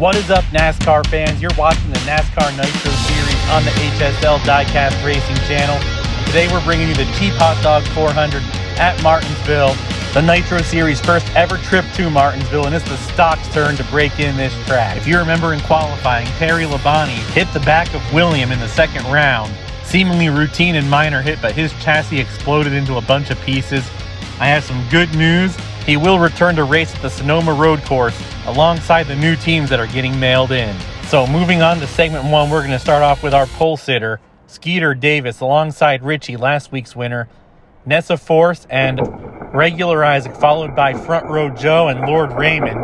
What is up, NASCAR fans? You're watching the NASCAR NITRO Series on the HSL Diecast Racing channel. Today we're bringing you the Cheap Hot Dog 400 at Martinsville. The Nitro Series' first ever trip to Martinsville, and it's the stock's turn to break in this track. If you remember in qualifying, Perry Labonte hit the back of William in the second round. Seemingly routine and minor hit, but his chassis exploded into a bunch of pieces. I have some good news. He will return to race at the Sonoma Road Course alongside the new teams that are getting mailed in. So moving on to segment one, we're going to start off with our pole sitter, Skeeter Davis, alongside Richie, last week's winner, Nessa Force, and Regular Isaac, followed by Front Row Joe and Lord Raymond,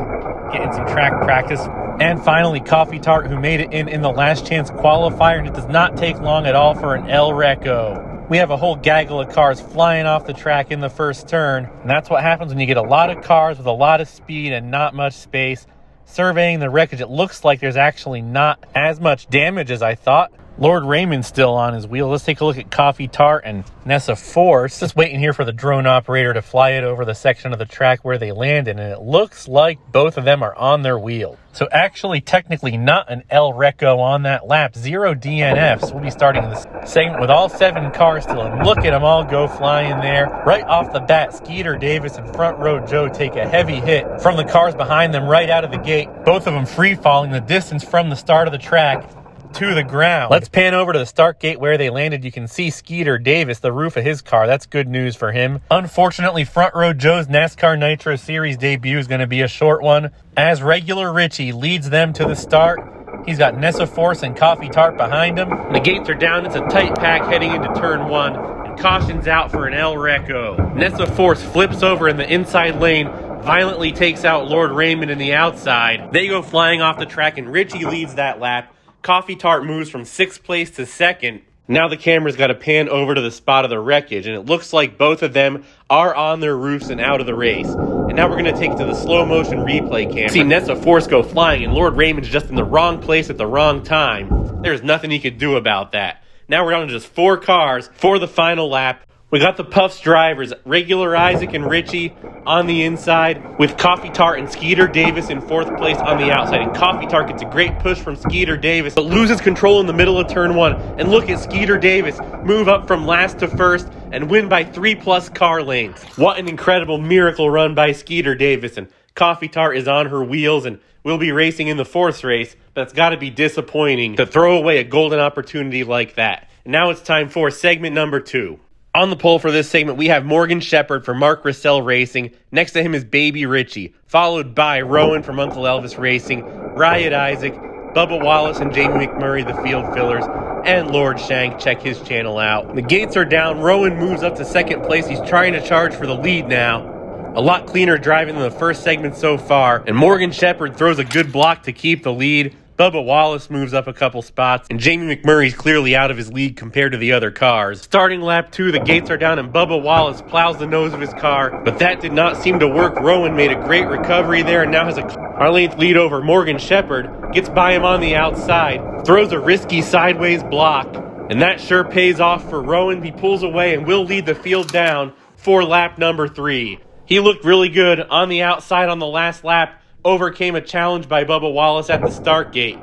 getting some track practice. And finally, Coffee Tart, who made it in the last chance qualifier, and it does not take long at all for an El Reco. We have a whole gaggle of cars flying off the track in the first turn, and that's what happens when you get a lot of cars with a lot of speed and not much space. Surveying the wreckage, it looks like there's actually not as much damage as I thought. Lord Raymond's still on his wheel. Let's take a look at Coffee Tart and Nessa Force. Just waiting here for the drone operator to fly it over the section of the track where they landed, and it looks like both of them are on their wheel. So actually, technically not an El Reco on that lap. 0 DNFs. We'll be starting this segment with all 7 cars still, and look at them all go flying there. Right off the bat, Skeeter Davis and Front Row Joe take a heavy hit from the cars behind them right out of the gate. Both of them free-falling the distance from the start of the track to the ground. Let's pan over to the start gate where they landed. You can see Skeeter Davis, the roof of his car. That's good news for him. Unfortunately, Front Row Joe's NASCAR Nitro Series debut is going to be a short one, as Regular Richie leads them to the start. He's got Nessa Force and Coffee Tart behind him. The gates are down. It's a tight pack heading into turn 1, and caution's out for an El Reco. Nessa Force flips over in the inside lane, violently takes out Lord Raymond in the outside. They go flying off the track, and Richie leads that lap. Coffee Tart moves from 6th place to 2nd. Now the camera's got to pan over to the spot of the wreckage, and it looks like both of them are on their roofs and out of the race. And now we're going to take it to the slow motion replay camera. See Nessa Force go flying, and Lord Raymond's just in the wrong place at the wrong time. There's nothing he could do about that. Now we're down to just 4 cars for the final lap. We got the Puffs drivers, Regular Isaac and Richie on the inside, with Coffee Tart and Skeeter Davis in 4th place on the outside. And Coffee Tart gets a great push from Skeeter Davis, but loses control in the middle of turn 1. And look at Skeeter Davis move up from last to 1st and win by 3+ car lengths. What an incredible miracle run by Skeeter Davis. And Coffee Tart is on her wheels and will be racing in the 4th race, but it's got to be disappointing to throw away a golden opportunity like that. And now it's time for segment number 2. On the pole for this segment, we have Morgan Shepherd for Mark Russell Racing. Next to him is Baby Richie, followed by Rowan from Uncle Elvis Racing, Riot Isaac, Bubba Wallace and Jamie McMurray, the field fillers, and Lord Shank. Check his channel out. The gates are down. Rowan moves up to 2nd place. He's trying to charge for the lead now. A lot cleaner driving than the first segment so far, and Morgan Shepherd throws a good block to keep the lead. Bubba Wallace moves up a couple spots, and Jamie McMurray's clearly out of his league compared to the other cars. Starting lap 2, the gates are down, and Bubba Wallace plows the nose of his car, but that did not seem to work. Rowan made a great recovery there, and now has a car-length lead over Morgan Shepherd, gets by him on the outside, throws a risky sideways block, and that sure pays off for Rowan. He pulls away and will lead the field down for lap number 3. He looked really good on the outside on the last lap, overcame a challenge by Bubba Wallace at the start gate.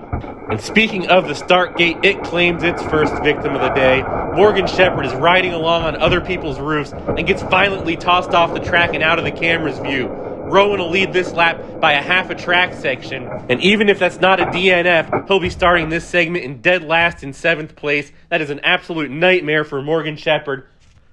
And speaking of the start gate, it claims its first victim of the day. Morgan Shepherd is riding along on other people's roofs and gets violently tossed off the track and out of the camera's view. Rowan will lead this lap by a half a track section, and even if that's not a DNF, he'll be starting this segment in dead last in 7th place. That is an absolute nightmare for Morgan Shepherd,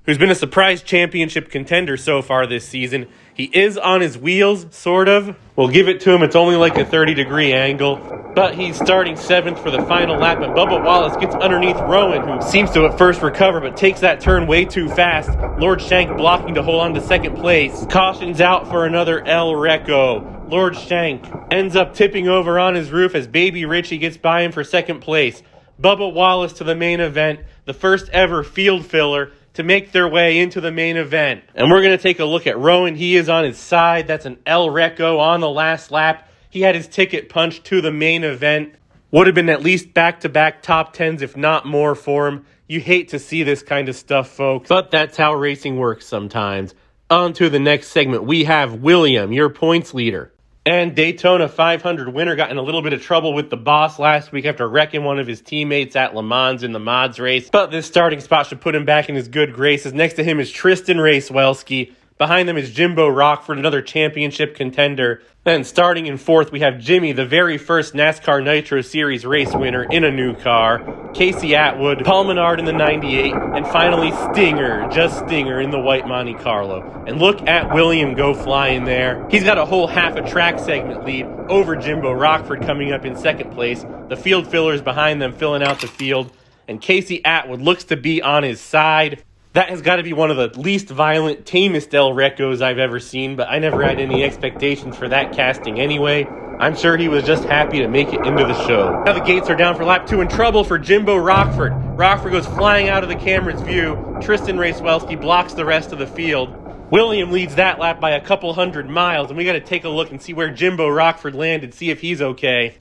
who's been a surprise championship contender so far this season. He is on his wheels, sort of. We'll give it to him. It's only like a 30-degree angle. But he's starting 7th for the final lap, and Bubba Wallace gets underneath Rowan, who seems to at first recover, but takes that turn way too fast. Lord Shank blocking to hold on to 2nd place. Caution's out for another El Reco. Lord Shank ends up tipping over on his roof as Baby Richie gets by him for 2nd place. Bubba Wallace to the main event, the first ever field filler to make their way into the main event. And we're going to take a look at Rowan. He is on his side. That's an El Reco on the last lap. He had his ticket punched to the main event. Would have been at least back-to-back top 10s, if not more, for him. You hate to see this kind of stuff, folks, but that's how racing works sometimes. On to the next segment. We have William, your points leader. And Daytona 500 winner got in a little bit of trouble with the boss last week after wrecking one of his teammates at Le Mans in the mods race. But this starting spot should put him back in his good graces. Next to him is Tristan Racewelski. Behind them is Jimbo Rockford, another championship contender. Then starting in fourth, we have Jimmy, the very first NASCAR Nitro Series race winner in a new car. Casey Atwood, Paul Menard in the 98, and finally Stinger, just Stinger in the white Monte Carlo. And look at William go flying there. He's got a whole half a track segment lead over Jimbo Rockford coming up in second place. The field fillers behind them filling out the field. And Casey Atwood looks to be on his side. That has got to be one of the least violent, tamest El Recos I've ever seen, but I never had any expectations for that casting anyway. I'm sure he was just happy to make it into the show. Now the gates are down for lap 2 in trouble for Jimbo Rockford. Rockford goes flying out of the camera's view. Tristan Racewelski blocks the rest of the field. William leads that lap by a couple hundred miles, and we got to take a look and see where Jimbo Rockford landed, see if he's okay.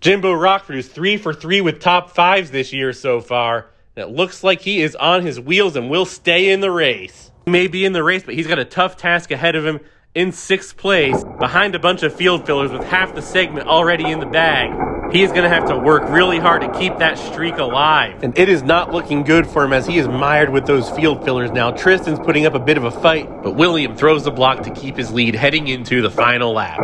Jimbo Rockford is 3 for 3 with top 5s this year so far. It looks like he is on his wheels and will stay in the race. He may be in the race, but he's got a tough task ahead of him in 6th place, behind a bunch of field fillers with half the segment already in the bag. He is going to have to work really hard to keep that streak alive. And it is not looking good for him as he is mired with those field fillers now. Tristan's putting up a bit of a fight, but William throws the block to keep his lead heading into the final lap.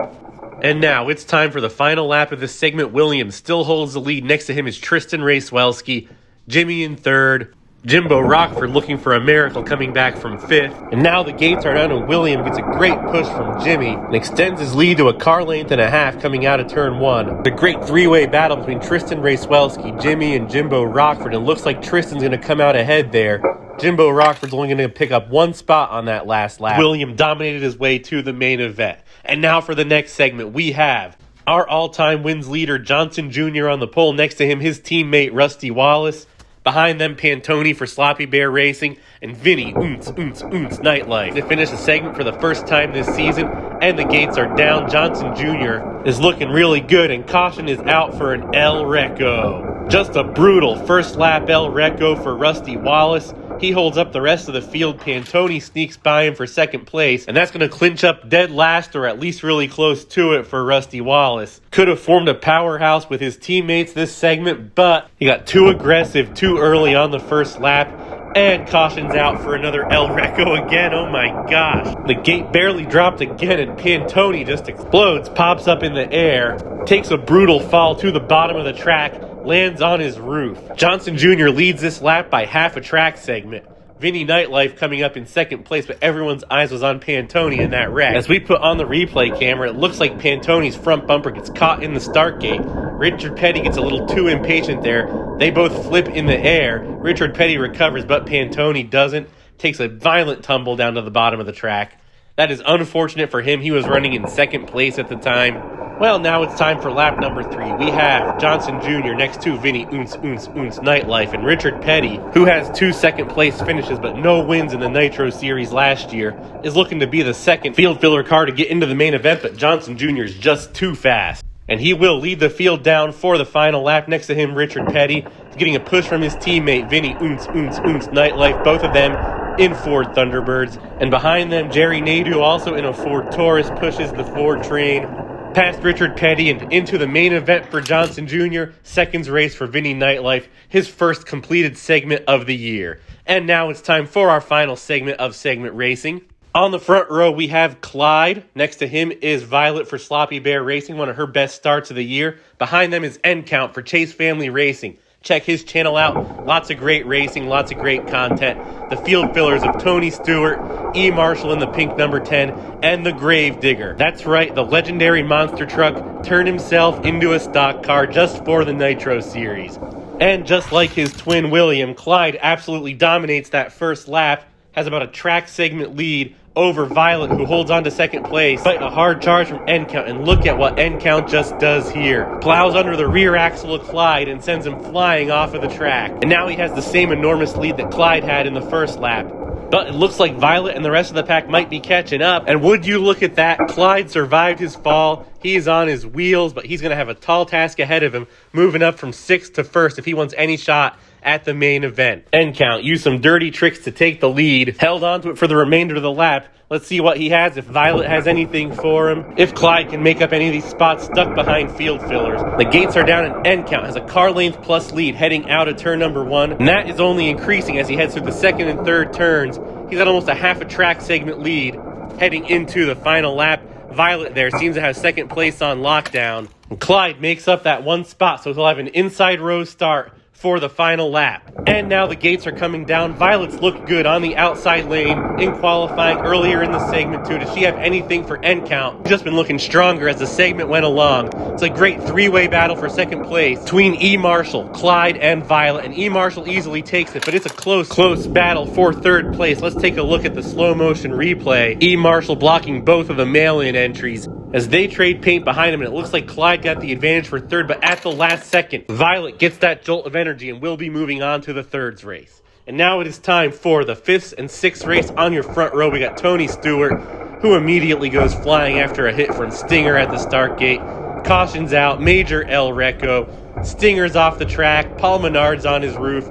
And now it's time for the final lap of this segment. William still holds the lead. Next to him is Tristan Racewelski. Jimmy in 3rd, Jimbo Rockford looking for a miracle coming back from 5th. And now the gates are down and William gets a great push from Jimmy and extends his lead to a car length and a half coming out of turn 1. The great three-way battle between Tristan Racewelski, Jimmy, and Jimbo Rockford. And it looks like Tristan's going to come out ahead there. Jimbo Rockford's only going to pick up one spot on that last lap. William dominated his way to the main event. And now for the next segment, we have our all-time wins leader, Johnson Jr. on the pole. Next to him, his teammate, Rusty Wallace. Behind them, Pantoni for Sloppy Bear Racing, and Vinny Nightlife to finish the segment for the first time this season. And the gates are down. Johnson Jr. is looking really good, and caution is out for an El Reco. Just a brutal first lap El Reco for Rusty Wallace. He holds up the rest of the field. Pantoni sneaks by him for second place, and that's going to clinch up dead last, or at least really close to it, for Rusty Wallace. Could have formed a powerhouse with his teammates this segment, but he got too aggressive too early on the first lap, and caution's out for another El Reco again. Oh my gosh. The gate barely dropped again, and Pantoni just explodes, pops up in the air, takes a brutal fall to the bottom of the track, lands on his roof. Johnson Jr. leads this lap by half a track segment. Vinny Nightlife coming up in second place, but everyone's eyes was on Pantoni in that wreck. As we put on the replay camera, it looks like Pantoni's front bumper gets caught in the start gate. Richard Petty gets a little too impatient there. They both flip in the air. Richard Petty recovers, but Pantoni doesn't. Takes a violent tumble down to the bottom of the track. That is unfortunate for him. He was running in second place at the time. Well, now it's time for lap number 3. We have Johnson Jr. next to Vinny Nightlife, and Richard Petty, who has 2 second-place finishes but no wins in the Nitro Series last year, is looking to be the second field filler car to get into the main event, but Johnson Jr. is just too fast. And he will lead the field down for the final lap. Next to him, Richard Petty is getting a push from his teammate, Vinny Nightlife, both of them in Ford Thunderbirds. And behind them, Jerry Nadeau, also in a Ford Taurus, pushes the Ford train past Richard Petty and into the main event for Johnson Jr., seconds race for Vinny Nightlife, his first completed segment of the year. And now it's time for our final segment of segment racing. On the front row, we have Clyde. Next to him is Violet for Sloppy Bear Racing, one of her best starts of the year. Behind them is N Count for Chase Family Racing. Check his channel out. Lots of great racing, lots of great content. The field fillers of Tony Stewart, E. Marshall in the pink number 10, and the Grave Digger. That's right, the legendary monster truck turned himself into a stock car just for the Nitro Series. And just like his twin William, Clyde absolutely dominates that first lap, has about a track segment lead over Violet, who holds on to second place, but a hard charge from N-Count, and look at what N-Count just does here. Plows under the rear axle of Clyde and sends him flying off of the track. And now he has the same enormous lead that Clyde had in the first lap. But it looks like Violet and the rest of the pack might be catching up. And would you look at that, Clyde survived his fall. He is on his wheels, but he's going to have a tall task ahead of him, moving up from 6th to 1st if he wants any shot at the main event. End count used some dirty tricks to take the lead, held onto it for the remainder of the lap. Let's see what he has, if Violet has anything for him, if Clyde can make up any of these spots stuck behind field fillers. The gates are down and end count has a car length plus lead heading out of turn number 1, and that is only increasing as he heads through the second and third turns. He's got almost a half a track segment lead heading into the final lap. Violet there seems to have second place on lockdown. And Clyde makes up that one spot, so he'll have an inside row start for the final lap. And now the gates are coming down. Violet's looked good on the outside lane in qualifying earlier in the segment too. Does she have anything for end count? She's just been looking stronger as the segment went along. It's a great three-way battle for second place between E. Marshall, Clyde, and Violet. And E. Marshall easily takes it, but it's a close battle for third place. Let's take a look at the slow motion replay. E. Marshall blocking both of the mail-in entries as they trade paint behind him, and it looks like Clyde got the advantage for third, but at the last second, Violet gets that jolt of energy and will be moving on to the thirds race. And now it is time for the 5th and 6th race. On your front row, we got Tony Stewart, who immediately goes flying after a hit from Stinger at the start gate. Cautions out, major El Recco. Stinger's off the track, Paul Menard's on his roof.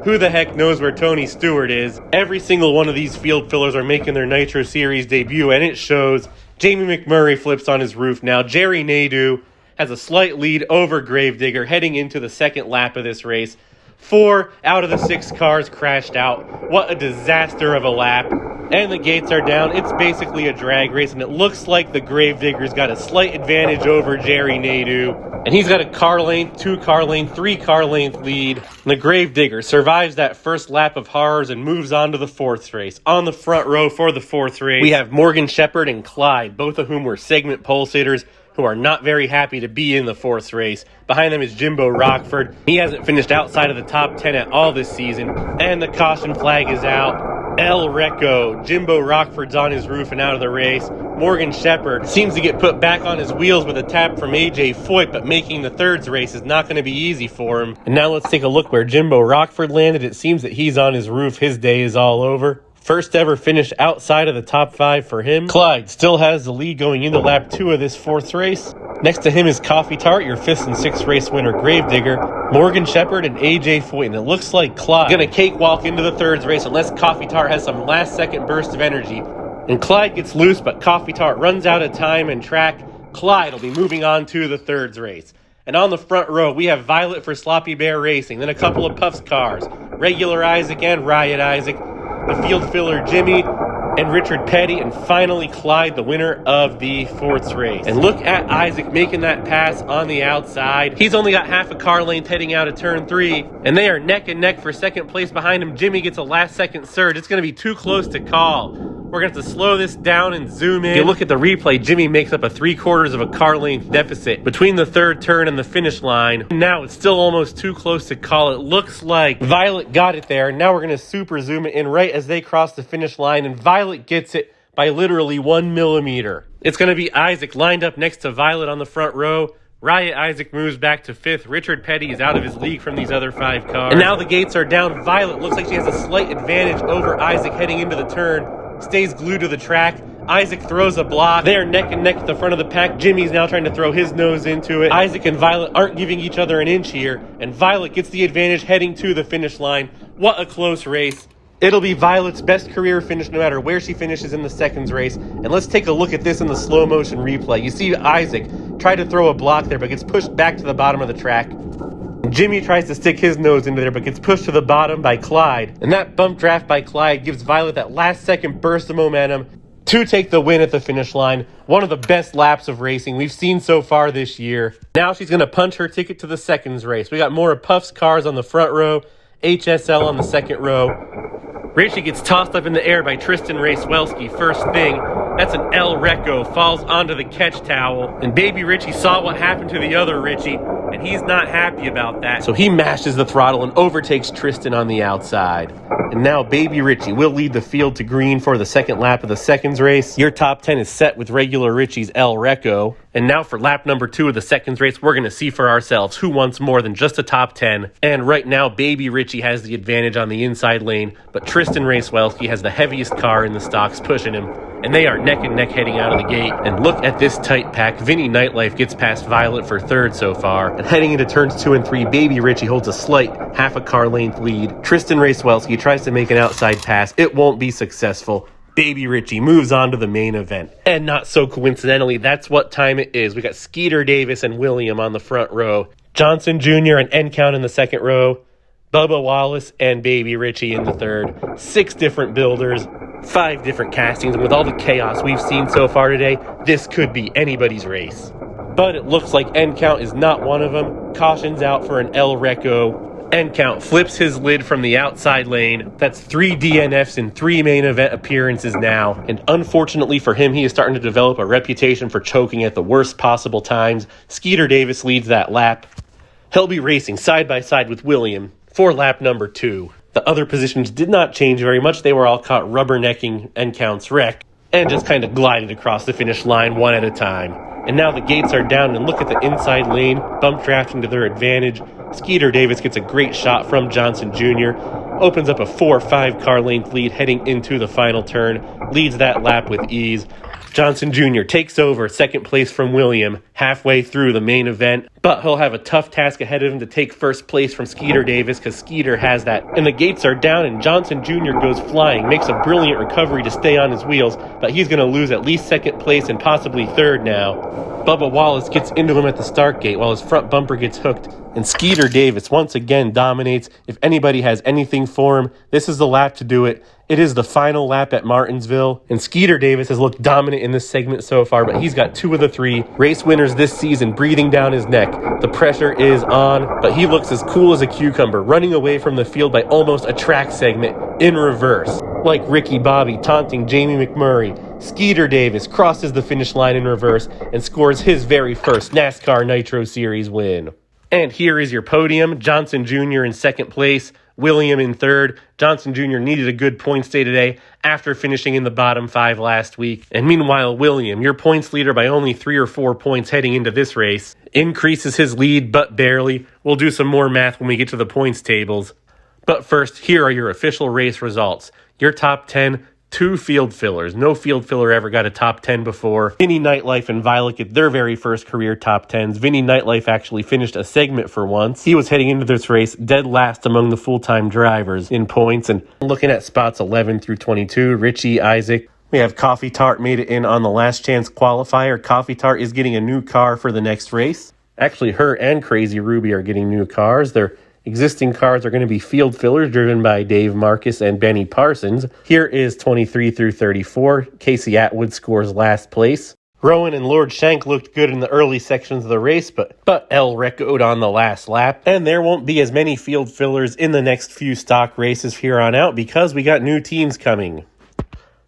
Who the heck knows where Tony Stewart is? Every single one of these field fillers are making their Nitro Series debut, and it shows. Jamie McMurray flips on his roof now. Jerry Nadeau has a slight lead over Gravedigger heading into the second lap of this race. 4 out of the 6 cars crashed out. What a disaster of a lap. And the gates are down. It's basically a drag race, and it looks like the Gravedigger's got a slight advantage over Jerry Nadeau. And he's got a car length, 2 car length, 3 car length lead. And the Gravedigger survives that first lap of horrors and moves on to the 4th race. On the front row for the 4th race, we have Morgan Shepherd and Clyde, both of whom were segment pole sitters, who are not very happy to be in the 4th race. Behind them is Jimbo Rockford. He hasn't finished outside of the top 10 at all this season. And the caution flag is out. El Recco. Jimbo Rockford's on his roof and out of the race. Morgan Shepherd seems to get put back on his wheels with a tap from AJ Foyt, but making the thirds race is not going to be easy for him. And now let's take a look where Jimbo Rockford landed. It seems that he's on his roof. His day is all over. First ever finish outside of the top 5 for him. Clyde still has the lead going into lap 2 of this 4th race. Next to him is Coffee Tart, your 5th and 6th race winner, Gravedigger, Morgan Shepherd, and AJ Foyt. And it looks like Clyde going to cakewalk into the thirds race unless Coffee Tart has some last second burst of energy. And Clyde gets loose, but Coffee Tart runs out of time and track. Clyde will be moving on to the thirds race. And on the front row, we have Violet for Sloppy Bear Racing, then a couple of Puffs cars, Regular Isaac and Riot Isaac, the field filler Jimmy, and Richard Petty, and finally Clyde, the winner of the 4th race. And look at Isaac making that pass on the outside. He's only got half a car length heading out of turn 3, and they are neck and neck for second place behind him. Jimmy gets a last second surge. It's going to be too close to call. We're going to have to slow this down and zoom in. If you look at the replay, Jimmy makes up a 3/4 of a car length deficit between the third turn and the finish line. Now it's still almost too close to call. It looks like Violet got it there. Now we're going to super zoom it in right as they cross the finish line, and Violet gets it by literally 1 millimeter. It's going to be Isaac lined up next to Violet on the front row. Riot Isaac moves back to 5th. Richard Petty is out of his league from these other 5 cars. And now the gates are down. Violet looks like she has a slight advantage over Isaac heading into the turn. Stays glued to the track. Isaac throws a block. They are neck and neck at the front of the pack. Jimmy's now trying to throw his nose into it. Isaac and Violet aren't giving each other an inch here, and Violet gets the advantage heading to the finish line. What a close race. It'll be Violet's best career finish no matter where she finishes in the seconds race. And let's take a look at this in the slow motion replay. You see Isaac try to throw a block there, but gets pushed back to the bottom of the track. Jimmy tries to stick his nose into there, but gets pushed to the bottom by Clyde. And that bump draft by Clyde gives Violet that last second burst of momentum to take the win at the finish line. One of the best laps of racing we've seen so far this year. Now she's going to punch her ticket to the seconds race. We got more of Puff's cars on the front row, HSL on the second row. Richie gets tossed up in the air by Tristan Racewelski. First thing, that's an El Recco, falls onto the catch towel. And baby Richie saw what happened to the other Richie, and he's not happy about that. So he mashes the throttle and overtakes Tristan on the outside. And now baby Richie will lead the field to green for the second lap of the seconds race. Your top 10 is set with regular Richie's El Recco. And now for lap number 2 of the seconds race, we're going to see for ourselves who wants more than just a top 10. And right now, baby Richie has the advantage on the inside lane, but Tristan Racewelski has the heaviest car in the stocks pushing him. And they are neck and neck heading out of the gate. And look at this tight pack. Vinny Nightlife gets past Violet for third so far. And heading into turns 2 and 3, Baby Richie holds a slight half a car length lead. Tristan Racewelski tries to make an outside pass. It won't be successful. Baby Richie moves on to the main event. And not so coincidentally, that's what time it is. We got Skeeter Davis and William on the front row. Johnson Jr. and N-Count in the second row. Bubba Wallace and Baby Richie in the third. 6 different builders, 5 different castings, and with all the chaos we've seen so far today, this could be anybody's race. But it looks like N-Count is not one of them. Cautions out for an El Reco. N-Count flips his lid from the outside lane. That's 3 DNFs in 3 main event appearances now. And unfortunately for him, he is starting to develop a reputation for choking at the worst possible times. Skeeter Davis leads that lap. He'll be racing side by side with William for lap number 2. The other positions did not change very much. They were all caught rubbernecking N-Count's wreck and just kind of glided across the finish line one at a time. And now the gates are down, and look at the inside lane, bump drafting to their advantage. Skeeter Davis gets a great shot from Johnson Jr., opens up a 4-5 car length lead heading into the final turn, leads that lap with ease. Johnson Jr. takes over second place from William halfway through the main event, but he'll have a tough task ahead of him to take first place from Skeeter Davis because Skeeter has that. And the gates are down, and Johnson Jr. goes flying, makes a brilliant recovery to stay on his wheels, but he's going to lose at least second place and possibly third now. Bubba Wallace gets into him at the start gate while his front bumper gets hooked, and Skeeter Davis once again dominates. If anybody has anything for him, this is the lap to do it. It is the final lap at Martinsville, and Skeeter Davis has looked dominant in this segment so far, but he's got 2 of the 3 race winners this season breathing down his neck. The pressure is on, but he looks as cool as a cucumber, running away from the field by almost a track segment in reverse. Like Ricky Bobby taunting Jamie McMurray, Skeeter Davis crosses the finish line in reverse and scores his very first NASCAR Nitro Series win. And here is your podium. Johnson Jr. in second place, William in third. Johnson Jr. needed a good points day today after finishing in the bottom 5 last week. And meanwhile, William, your points leader by only 3 or 4 points heading into this race, increases his lead, but barely. We'll do some more math when we get to the points tables. But first, here are your official race results. Your top 10, 2 field fillers. No field filler ever got a top 10 before. Vinny Nightlife and Violet get their very first career top 10s. Vinny Nightlife actually finished a segment for once. He was heading into this race dead last among the full-time drivers in points. And looking at spots 11 through 22, Richie, Isaac. We have Coffee Tart made it in on the last chance qualifier. Coffee Tart is getting a new car for the next race. Actually, her and Crazy Ruby are getting new cars. Their existing cars are going to be field fillers driven by Dave Marcus and Benny Parsons. Here is 23 through 34. Casey Atwood scores last place. Rowan and Lord Shank looked good in the early sections of the race, but El Reco'd on the last lap. And there won't be as many field fillers in the next few stock races here on out because we got new teams coming.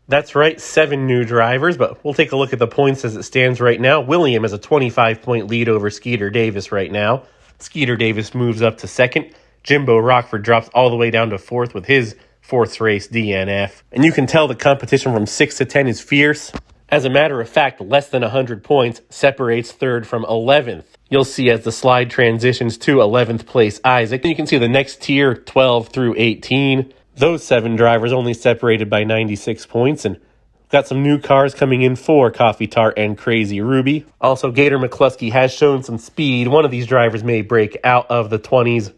That's right, 7 new drivers, but we'll take a look at the points as it stands right now. William has a 25-point lead over Skeeter Davis right now. Skeeter Davis moves up to second. Jimbo Rockford drops all the way down to 4th with his 4th race DNF. And you can tell the competition from 6 to 10 is fierce. As a matter of fact, less than 100 points separates 3rd from 11th. You'll see as the slide transitions to 11th place Isaac. And you can see the next tier, 12 through 18. Those 7 drivers only separated by 96 points. And got some new cars coming in for Coffee Tart and Crazy Ruby. Also, Gator McCluskey has shown some speed. One of these drivers may break out of the 20s.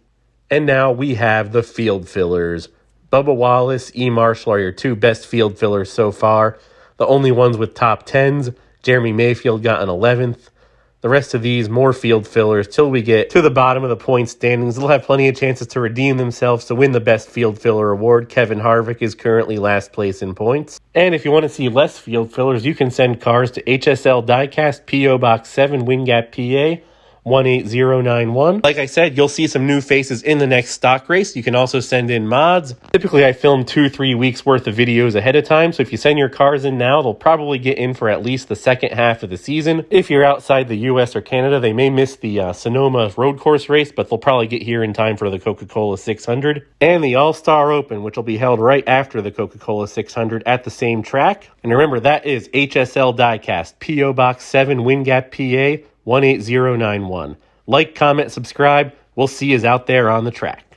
And now we have the field fillers. Bubba Wallace, E. Marshall are your 2 best field fillers so far. The only ones with top 10s. Jeremy Mayfield got an 11th. The rest of these, more field fillers till we get to the bottom of the point standings. They'll have plenty of chances to redeem themselves to win the best field filler award. Kevin Harvick is currently last place in points. And if you want to see less field fillers, you can send cars to HSL Diecast, P.O. Box 7, Wind Gap, PA. 18091. Like I said, you'll see some new faces in the next stock race. You can also send in mods. Typically, I film 2-3 weeks worth of videos ahead of time, so if you send your cars in now, they'll probably get in for at least the second half of the season. If you're outside the US or Canada, they may miss the Sonoma road course race, but they'll probably get here in time for the Coca-Cola 600 and the All-Star Open, which will be held right after the Coca-Cola 600 at the same track. And remember, that is HSL Diecast, P.O. Box 7, Wind Gap, PA. 18091. Like, comment, subscribe. We'll see you out there on the track.